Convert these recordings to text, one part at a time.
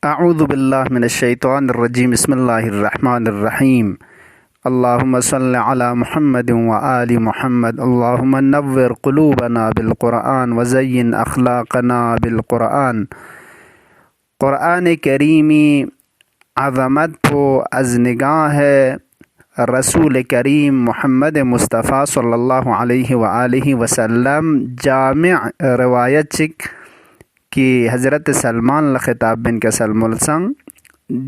अऊज़ु बिल्लाहि मिनश्शैतानिर्रजीम बिस्मिल्लाहिर्रहमानिर्रहीम। अल्लाहुम्मा सल्लि अला मुहम्मदिन व आलि मुहम्मद। अल्लाहुम्मा नव्विर क़ुलूबना बिल क़ुरआन व ज़य्यिन अख़लाक़ना बिल क़ुरआन। क़ुरआन करीमी अज़मत को अज़ निगाह रसूल करीम मोहम्मद मुस्तफ़ा सल्लल्लाहु अलैहि व आलिहि वसल्लम जामिअ रवायत चिक कि हज़रत सलमान ख़िताब बिन के सलमुलसंग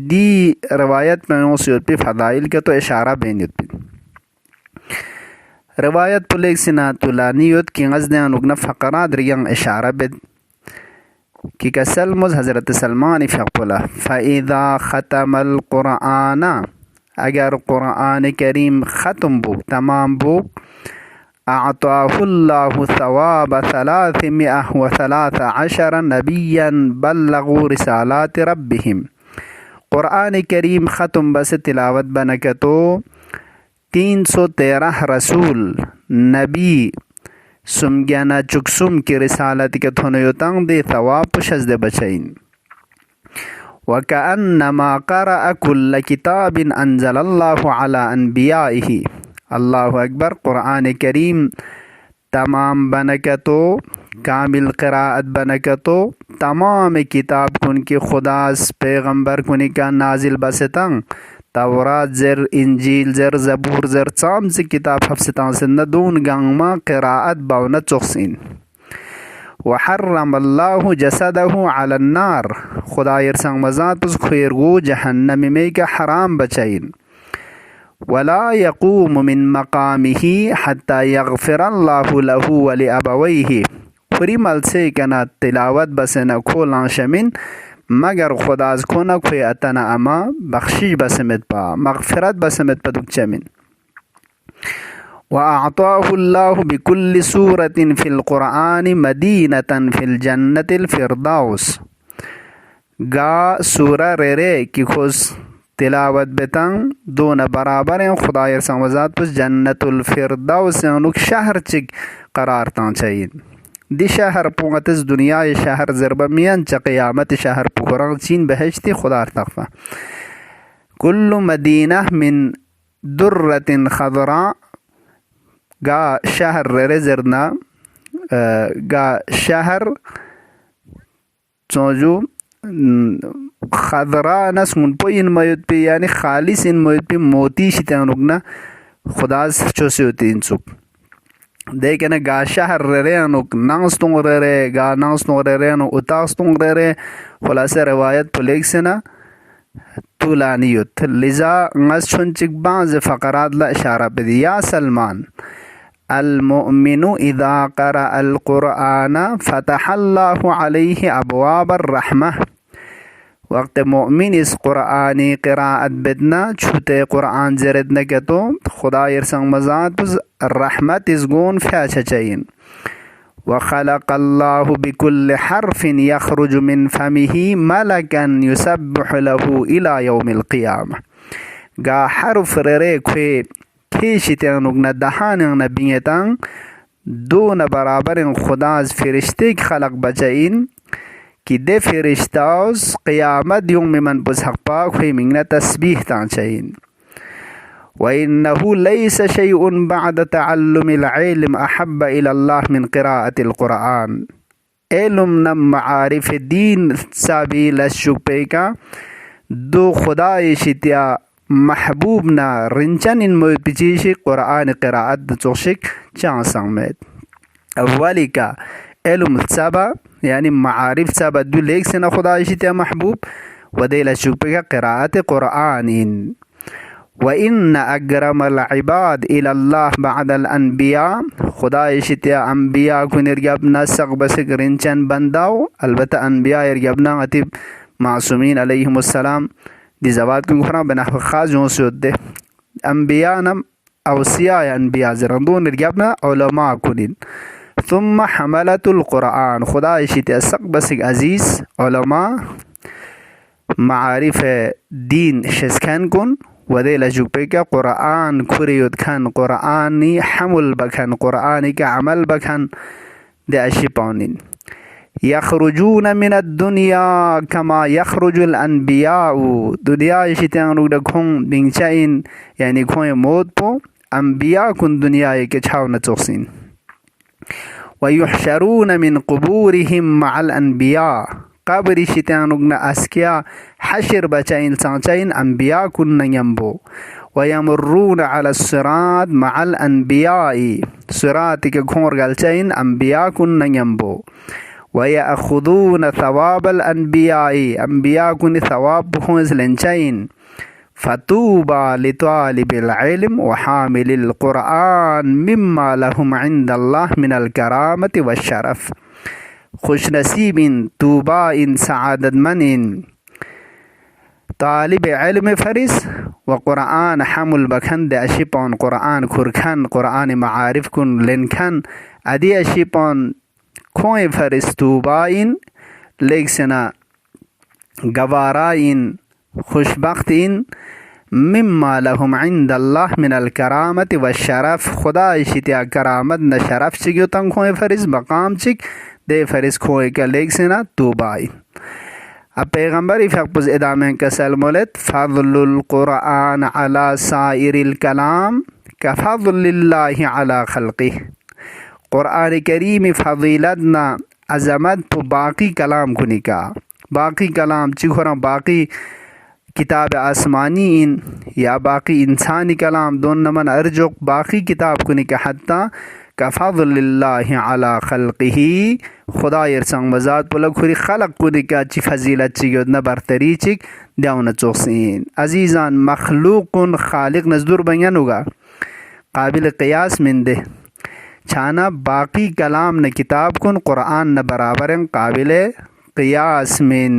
दी रवायत में पे फ़दाइल के तो इशारा बेनियत रवायत पुलेक सिना तुलानियत कि गज़दान उगना फ़करा दरियंग इशारा बेद कि कसल मुझ हज़रत सलमान फ़क़ला फ़इज़ा ख़तमल क़ुरआन, अगर क़ुरआन करीम ख़त्म बो तमाम बो, अअताहुल्लाहु सवाब सलासिमिअ व सलास अशर नबिय्यन बल्लगू रिसालात रब्बिहिम। क़ुरआन करीम ख़त्म बस तिलावत बनके तो 313 रसूल नबी सुमज्ञाना चुकसुम की रिसालत के थोनयोतंग दे सवाब पुशज दे बचैन। वकअन्नमा क़रअ कुल्ल किताबिन अंज़लल्लाहु अला अन्बियाइही। अल्लाहु अकबर। क़ुरआन करीम तमाम बनके तो कामिल क़राअत बनके तो तमाम किताब कुन की खुदास पैगम्बर कुन का नाजिल बसतंग तौरात ज़र इंजील ज़र ज़बूर ज़र चाम से किताब हफ्सतां से नदून गंगमा क़राअत बावना चुखसिन। वहर्रमल्लाहु जसदहु अलन्नार। खुदा यरसंग मज़ात पुस खुयरगो जहन्नम में का हराम बचैन। वला यक़ूम मिन मकामिही हत्ता यग़फ़िरल्लाहु लहु व लिअबवैहि। खुरी मल से कना तिलावत बसना खोलां शमिन मगर खुदाज को न खुए अतना अमा बख्शिश बसमत पा मग़फ़िरत बसमत पा दुक चमिन। व अअताहुल्लाहु बिकुल्लि सूरतिन फ़िल क़ुरआन मदीनतन फ़िल जन्नतिल फ़िरदौस। गा सूरा रेरे की खुस तिलावत बेतंग दोन बराबर हैं खुदायर समझात पुस जन्नतुल फ़िरदौस अनुक शहर चिक करार तां चाहिए। दि शहर पुंगतस दुनिया शहर ज़रबमियन च क़यामत शहर पुखरंग चीन बहश्ती खुदार तक़फ़ा। कुल्लु मदीना मिन दुर्रतिन ख़ज़रा। गा शहर रेरे ज़रना गा शहर चोजू खदरा नसून पो इन मयुत पे यानी खालिस इन मयुत पे मोती शितानुगना खुदा चोसे होती इंसुक देखे न गा शहर रे अनुक नांगस्तुंग रे गा नांगस्तुंग रे अनु उतास्तुंग रे खुलासा रवायत पुलेक से ना तुलानियत लिजा ngaz chunchik बाज़ फ़क़रात ला इशारा पे दिया। सलमान अल मुमिनु इज़ा क़रा अल क़ुरआन फ़तहल्लाहु अलैहि अबवाबर रहमह। वक्त मोमिन इस क़ुरआनी क़राअत बिदना छूते क़ुरआन ज़रदन के तो खुदा यरसंग मज़ात रहमत इस गोन फ़्याचा चाहिए। व ख़लक़ल्लाहु बिकुल्लि हर्फ़िन यख़रुजु मिन फ़मिही मलकन युसब्बिहु लहू इला यौमिल क़ियामह। गा हर्फ़ रे खे खेशितनुगना दहानंग नबियतंग दो न बराबर खुदाज फ़रिश्ते की खलक बचैन कि दे फ़रिश्ताउस क़यामत युम मन पुस हक़ पाक हुई मिंगना तस्बीह तां चाहिए। व इन्नहु लैस शैउन बअद तअल्लुमिल इल्म अहब्ब इलल्लाह मिन क़िराअतिल क़ुरआन। इल्म नम मारिफ दीन साबी लशुपे का दो खुदाई शित्या महबूब ना रिंचन इन मोय पिचीशी क़ुरआन क़िराअत चोशिक चांसंग में अव्वली का इल्म सबा यानी मारिफ सबा दो लेक से ना खुदाई शित्या महबूब वदे लशुपे का क़िराअत क़ुरआन इन। व इन्न अकरमल इबाद इलल्लाह बअदल अनबिया। खुदाई शित्या अम्बिया को निर्गबना सक बसक रिंचन बंदाओ अलबत्ता अनबिया निर्गबना अतिब मासूमीन अलैहिमुस्सलाम दी जवात को खुरा बना खास जो से होते अम्बिया नम अवसिया अनबिया जरंदो निर्गबना उलमा कुनिन। थुम्मा हमलतुल क़ुरआन। खुदा इशित्या सक बसक अजीज़ उलमा मारिफ दीन शिस्कन कुन वदे लजुपे का क़ुरआन खुरियत खान क़ुरआनी हमल बखन क़ुरआनी का अमल बखन दे अशी पाउनिन। यखरुजून मिन दुनिया कमा यखरुजुल अनबिया दुनिया शित्यांग नुक दखों बिंचाइन यानी खोए मौत पो अम्बिया कुन दुनिया के छाव न चोक्सिन वयुहशरून मिन कुबूरिहिम मअल अनबिया कब्र शित्यांग नुक न अस्किया हशर बचाइन सांचाइन अम्बिया कुन नयम्बो वयमुर्रून अला सिरात मअल अनबियाई सिरात के घोर गलचाइन अम्बिया कुन नयम्बो वयअखुदून थवाबल अनबियाई अम्बिया कुन थवाब खोज लेंचाइन फतूबा लितालिबिल इल्म व हामिलिल कुरआन मिम्मा लहुम इंदल्लाह मिनल करामति वश्शरफ खुश नसीबिन तूबा इन सआदतमन इन तालिब इल्म फरिस व कुरआन हमल बखन दे अशिपन कुरआन खुरखन कुरआन मारिफ कुन लेनखन अदी अशिपन खोए फरिस तूबा इन लेक्सना गवारा इन खुशबख्त इन मिम्मा लहुम इंदल्लाह मिनल करामत व शरफ खुदा शित्या करामत न शरफ चिग्यो तंग खोए फरिस मकाम चिक दे फरिस खोए का लेक्सना तूबा इन अब पैगम्बर इफ़क़ इदामे का सलमोलत फ़ज़लुल क़ुरआन अला साइरिल कलाम का फ़ज़लिल्लाहि अला खल्क़िह क़ुरआन करीम फ़ज़ीलत ना अज़मत तो बाकी कलाम कुनी का बाकी कलाम चिखोरा बाकी किताब आसमानी इन या बाकी इंसानी कलाम दोन नमन अर्जुक बाकी किताब कुनी का हत्ता का फ़ज़लिल्लाहि अला खल्क़िही खुदा संग मजाद पुलक खुरी खलक कुनी का ची फजीलत चिग न बरतरी चिक दाउन चोक्सिन अजीज़ान मखलूकुन खालिक नजदुर बयानुगा काबिल क़ियास मिन दे छाना बाकी कलाम न किताब कुन कुरआन न बराबर काबिल क़ियास मिन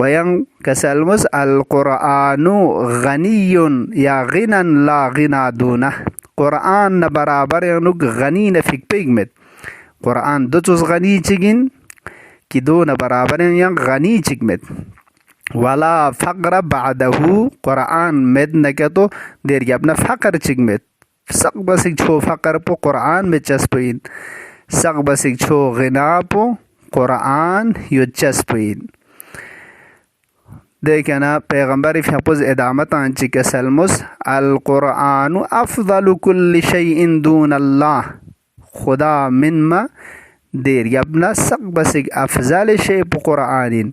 वयं कसलमुस अल कुरआनु गनियुन या गिनन ला गिना दूना कुरआन न बराबर नुक गनी न फिक पिगमेत कुरआन दो चुस गनी चिगिन कि दो न बराबर yang गनी चिकमेत वला फ़क़र बादहू कुरआन मेद न के तो देर अपना फ़क़र चिकमेत सक बसिक छो फ़क़र पो कुरआन में चस्पइन सक बसिक छो गिना पो कुरआन यो चस्पइन देखना पैगम्बर इफ़क़ इदामत आंची के सलमुस अल कुरआन अफ़ज़लु कुल्लि शैइन दून अल्लाह खुदा मिनमा देर यबना सक बसिक अफ़ज़ल शे पो कुरआन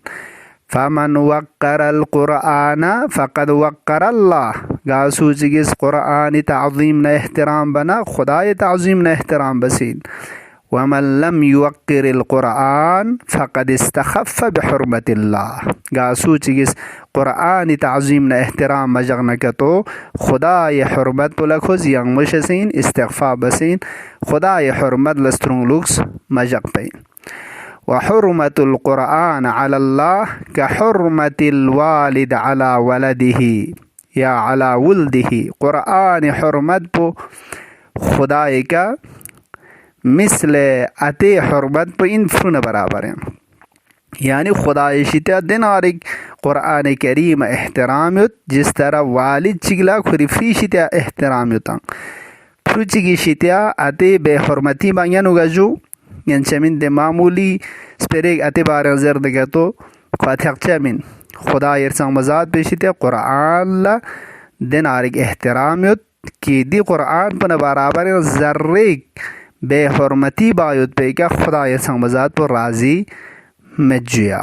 फ़मन वक़्कर अल कुरआन फ़क़द वक़्कर अल्लाह गासू चिगिस कुरआन ताज़ीम न एहतराम बना खुदा ताज़ीम न एहतराम बसीन वमन लम युवक्किर अल कुरआन फ़क़द इस्तख़फ़ बिहुर्मतिल्लाह गासू चिगिस कुरआन ताज़ीम न एहतराम मजग न के तो खुदा हुर्मत पुलखुज यंग मुशसीन इस्तिग़फ़ा बसीन खुदा हुर्मत लस्तरुंग लुक्स मजग पे व हुर्मतुल कुरआन अलल्लाह का हुर्मतिल वालिद अला वलदिही या अला वुल्दिही कुरआन हुर्मत पो खुदा का मिसल अते हुर्मत पो इन फ्रुन बराबर हैं यानी खुदा शित्या दिन और एक कुरआन करीम एहतराम युत जिस तरह वालिद चिगला खुरिफी शित्या एहतराम युता फ्रुचिगी शित्या अते बेहुरमती बांगन उगजू यंचमिन दे मामूली स्पेरेग अते बार नजर दे तो ख्वाथक्चमिन खुदा संग मजाद पे शित्या कुरआन ला दिन और एक एहतराम युत कि दी कुरआन पन बराबर जर्रे बेहुरमती बायुत पे क्या खुदा संग मजाद पर राजी मज्जिया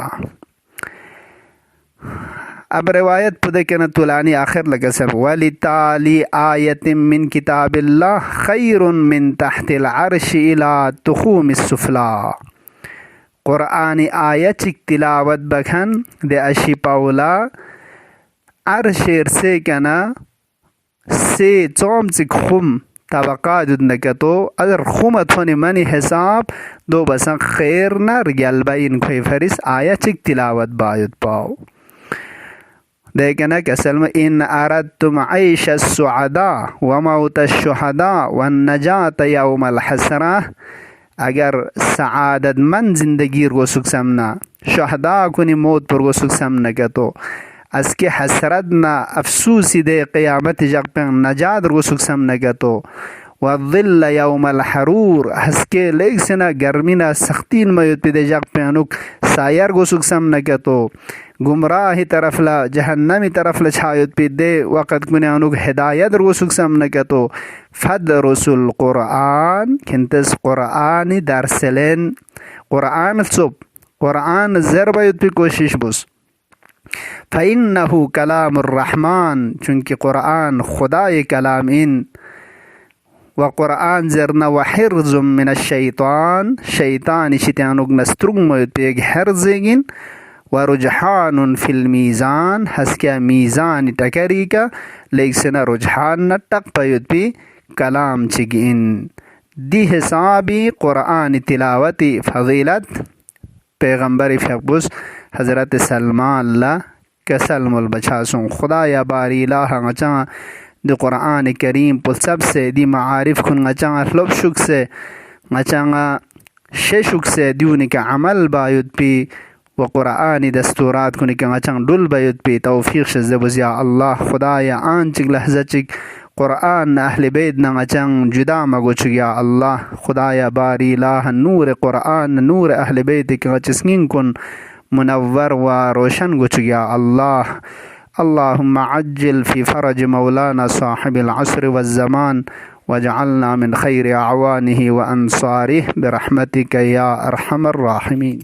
अब रिवायत पुदे के न तुलानी आखिर लगे सब वली ताली आयतिम मिन किताबिल्लाह खैरुन मिन तहतिल अर्श इला तुखूमिस सुफला कुरआनी आयत चिक तिलावत बखन दे अशी पाउला अर्शेर से कना से चोम चिक खुम तबका जुदन के तो अगर खुमत होने मनी हिसाब दो बसा खैर न रियल इन खोई फरिस आया चिक तिलावत बायुत पाओ देखना कसल में इन अरदतुम ऐश सुअदा व मौत शुहदा व नजात यौमल हसरा अगर सआदत मन जिंदगी को सुख समना शुहदा कुनी मौत पर को सुख समना के तो असके हसरत ना अफसूसी दे क़यामत जग पे नजात को सुख समना के तो والظل يوم الحرور हसके लेग सेना गर्मीना सख्तीन मयुत पे देजक पेनुक सायर गोसुक सम नकतो गुमराही तरफला जहन्नमी तरफला छायुत पे दे वक़्त कुने अनुक हिदायत गोसुक सम नकतो फद रसुल कुरान किंतस कुरानी दरसलेन कुरान सुब कुरान ज़रबयुत पे कोशिश बुस फ़इन्नहु कलामुर रहमान चूँकि कुरान खुदाए कलाम इन व कुरान ज़रना व हिर्ज़ुम मिनश्शैतान शैतान शितानुक नस्त्रुग मयुत पे हिर्ज़गिन व रुजहानुन फिल मीज़ान हस्क्या मीज़ान टकरी का लेकिन रुजहान न टक पयुत पे कलाम चिगिन दी हिसाबी कुरान तिलावती फ़ज़ीलत पैगम्बर फ़क़बुस हज़रत सलमान ला कसलमुल बचासुं खुदा या बारी ला हंगचा दी कुरान करीम पुल सबसे दी मारिफ खुन गचा लब शुक से गचा शेशुक से दिवनी का अमल बायुद पी व कुरान दस्तूरात खुन का गचा डुल बायुद पी तौफीक से ज़बुज़ या अल्लाह खुदा या आंचिक लहज़ा चिक कुरान अहल बैत न गचा जुदा मगुच या अल्लाह खुदा या बारी ला नूर कुरान नूर अहल बैत का गचिस्किन कुन मुनव्वर व रोशन गुच या अल्लाह अल्लाहुम्मा अज्जिल फ़ी फ़रज मौलाना साहिबिल अस्र वज़्ज़मान वजअलना मिन खैरि अअवानिहि व अंसारिहि बिरहमतिका या अरहमर राहिमीन।